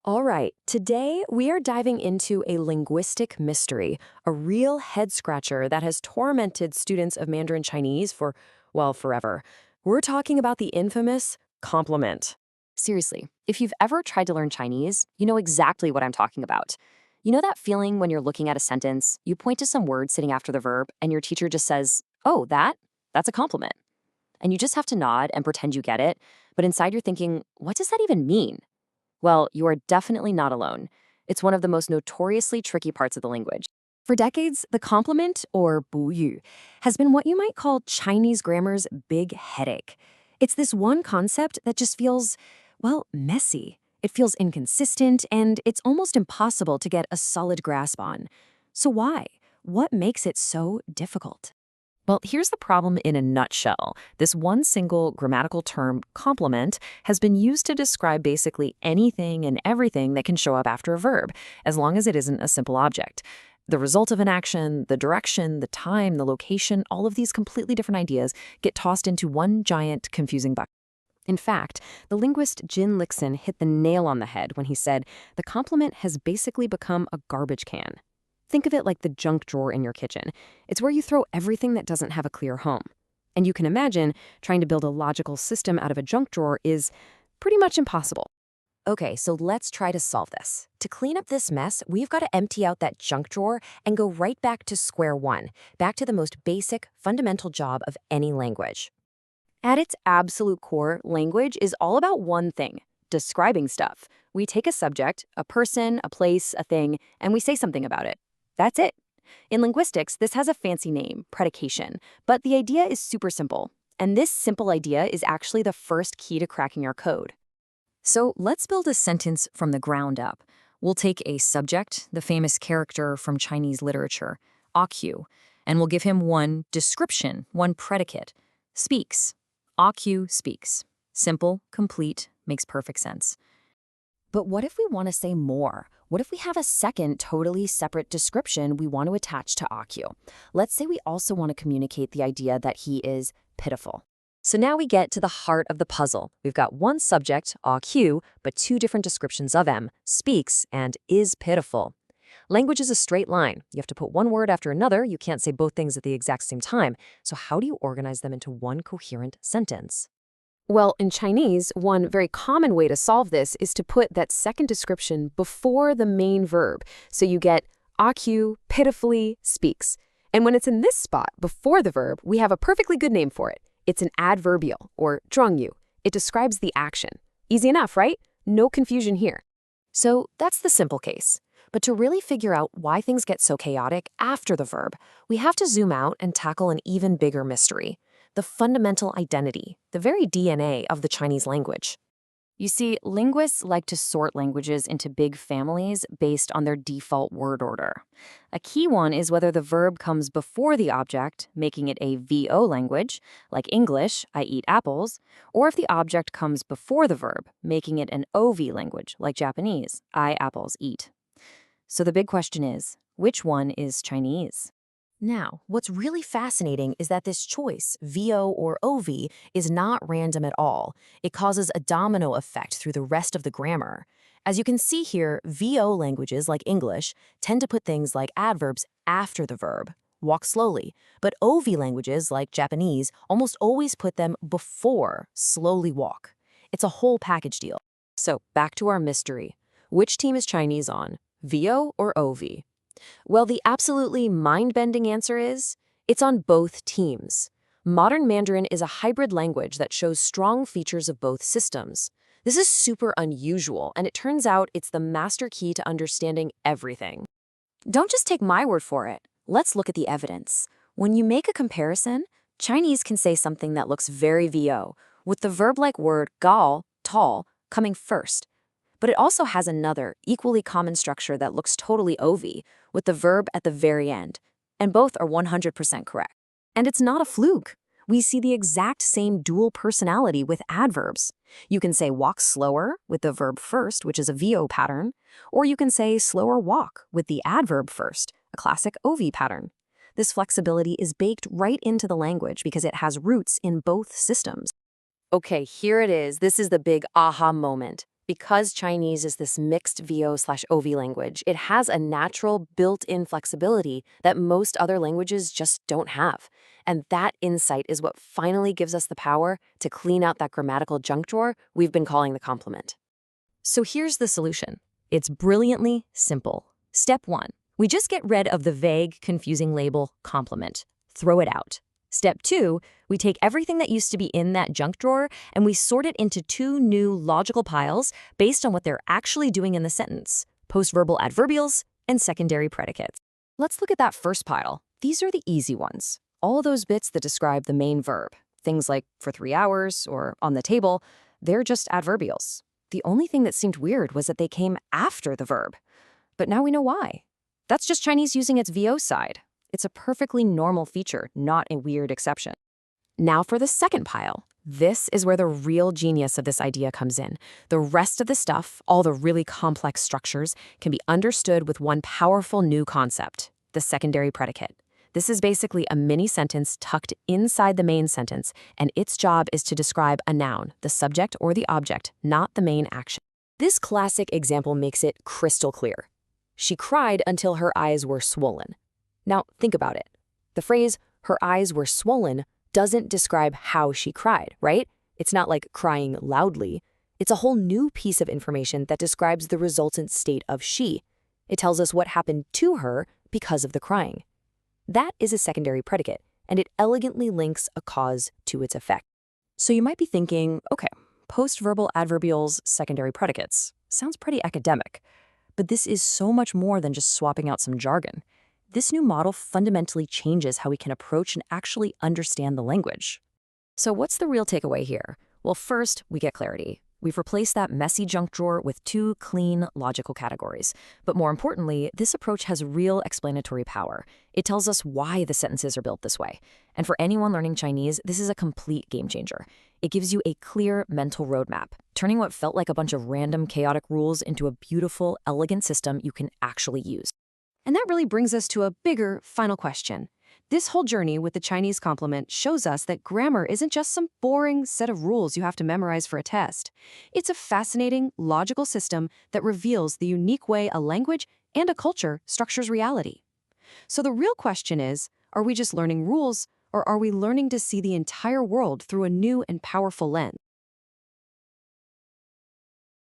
All right, today we are diving into a linguistic mystery, a real head scratcher that has tormented students of Mandarin Chinese for, well, forever. We're talking about the infamous complement. Seriously, if you've ever tried to learn Chinese, you know exactly what I'm talking about. You know that feeling when you're looking at a sentence, you point to some word sitting after the verb, and your teacher just says, "Oh, that's a compliment." And you just have to nod and pretend you get it, but inside you're thinking, what does that even mean? Well, you are definitely not alone. It's one of the most notoriously tricky parts of the language. For decades, the complement, or 补语, has been what you might call Chinese grammar's big headache. It's this one concept that just feels, well, messy. It feels inconsistent, and it's almost impossible to get a solid grasp on. So why? What makes it so difficult? Well, here's the problem in a nutshell. This one single grammatical term, complement, has been used to describe basically anything and everything that can show up after a verb, as long as it isn't a simple object. The result of an action, the direction, the time, the location, all of these completely different ideas get tossed into one giant, confusing bucket. In fact, the linguist Jin Lixin hit the nail on the head when he said the complement has basically become a garbage can. Think of it like the junk drawer in your kitchen. It's where you throw everything that doesn't have a clear home. And you can imagine trying to build a logical system out of a junk drawer is pretty much impossible. Okay, so let's try to solve this. To clean up this mess, we've got to empty out that junk drawer and go right back to square one, back to the most basic, fundamental job of any language. At its absolute core, language is all about one thing: describing stuff. We take a subject, a person, a place, a thing, and we say something about it. That's it. In linguistics, this has a fancy name, predication, but the idea is super simple. And this simple idea is actually the first key to cracking our code. So let's build a sentence from the ground up. We'll take a subject, the famous character from Chinese literature, Akyu, and we'll give him one description, one predicate. Speaks. Akyu speaks. Simple, complete, makes perfect sense. But what if we want to say more? What if we have a second, totally separate description we want to attach to Akyu? Let's say we also want to communicate the idea that he is pitiful. So now we get to the heart of the puzzle. We've got one subject, Akyu, but two different descriptions of him, speaks and is pitiful. Language is a straight line. You have to put one word after another. You can't say both things at the exact same time. So how do you organize them into one coherent sentence? Well, in Chinese, one very common way to solve this is to put that second description before the main verb. So you get Akyu pitifully speaks. And when it's in this spot, before the verb, we have a perfectly good name for it. It's an adverbial, or zhuangyu. It describes the action. Easy enough, right? No confusion here. So that's the simple case. But to really figure out why things get so chaotic after the verb, we have to zoom out and tackle an even bigger mystery: the fundamental identity, the very DNA of the Chinese language. You see, linguists like to sort languages into big families based on their default word order. A key one is whether the verb comes before the object, making it a VO language, like English, I eat apples, or if the object comes before the verb, making it an OV language, like Japanese, I apples eat. So the big question is, which one is Chinese? Now, what's really fascinating is that this choice, VO or OV, is not random at all. It causes a domino effect through the rest of the grammar. As you can see here, VO languages like English tend to put things like adverbs after the verb, walk slowly, but OV languages like Japanese almost always put them before slowly walk. It's a whole package deal. So back to our mystery. Which team is Chinese on, VO or OV? Well, the absolutely mind-bending answer is, it's on both teams. Modern Mandarin is a hybrid language that shows strong features of both systems. This is super unusual, and it turns out it's the master key to understanding everything. Don't just take my word for it. Let's look at the evidence. When you make a comparison, Chinese can say something that looks very VO, with the verb-like word gao, tall, coming first. But it also has another, equally common structure that looks totally OV, with the verb at the very end. And both are 100% correct. And it's not a fluke. We see the exact same dual personality with adverbs. You can say walk slower with the verb first, which is a VO pattern, or you can say slower walk with the adverb first, a classic OV pattern. This flexibility is baked right into the language because it has roots in both systems. Okay, here it is. This is the big aha moment. Because Chinese is this mixed VO/OV language, it has a natural built-in flexibility that most other languages just don't have. And that insight is what finally gives us the power to clean out that grammatical junk drawer we've been calling the complement. So here's the solution. It's brilliantly simple. Step 1. We just get rid of the vague, confusing label complement. Throw it out. Step 2, we take everything that used to be in that junk drawer and we sort it into 2 new logical piles based on what they're actually doing in the sentence: postverbal adverbials and secondary predicates. Let's look at that first pile. These are the easy ones. All those bits that describe the main verb. Things like for 3 hours or on the table, they're just adverbials. The only thing that seemed weird was that they came after the verb. But now we know why. That's just Chinese using its VO side. It's a perfectly normal feature, not a weird exception. Now for the second pile. This is where the real genius of this idea comes in. The rest of the stuff, all the really complex structures, can be understood with one powerful new concept: the secondary predicate. This is basically a mini sentence tucked inside the main sentence, and its job is to describe a noun, the subject or the object, not the main action. This classic example makes it crystal clear. She cried until her eyes were swollen. Now, think about it. The phrase, her eyes were swollen, doesn't describe how she cried, right? It's not like crying loudly. It's a whole new piece of information that describes the resultant state of she. It tells us what happened to her because of the crying. That is a secondary predicate, and it elegantly links a cause to its effect. So you might be thinking, okay, postverbal adverbials, secondary predicates. Sounds pretty academic. But this is so much more than just swapping out some jargon. This new model fundamentally changes how we can approach and actually understand the language. So what's the real takeaway here? Well, first, we get clarity. We've replaced that messy junk drawer with 2 clean, logical categories. But more importantly, this approach has real explanatory power. It tells us why the sentences are built this way. And for anyone learning Chinese, this is a complete game changer. It gives you a clear mental roadmap, turning what felt like a bunch of random, chaotic rules into a beautiful, elegant system you can actually use. And that really brings us to a bigger, final question. This whole journey with the Chinese complement shows us that grammar isn't just some boring set of rules you have to memorize for a test. It's a fascinating, logical system that reveals the unique way a language and a culture structures reality. So the real question is, are we just learning rules, or are we learning to see the entire world through a new and powerful lens?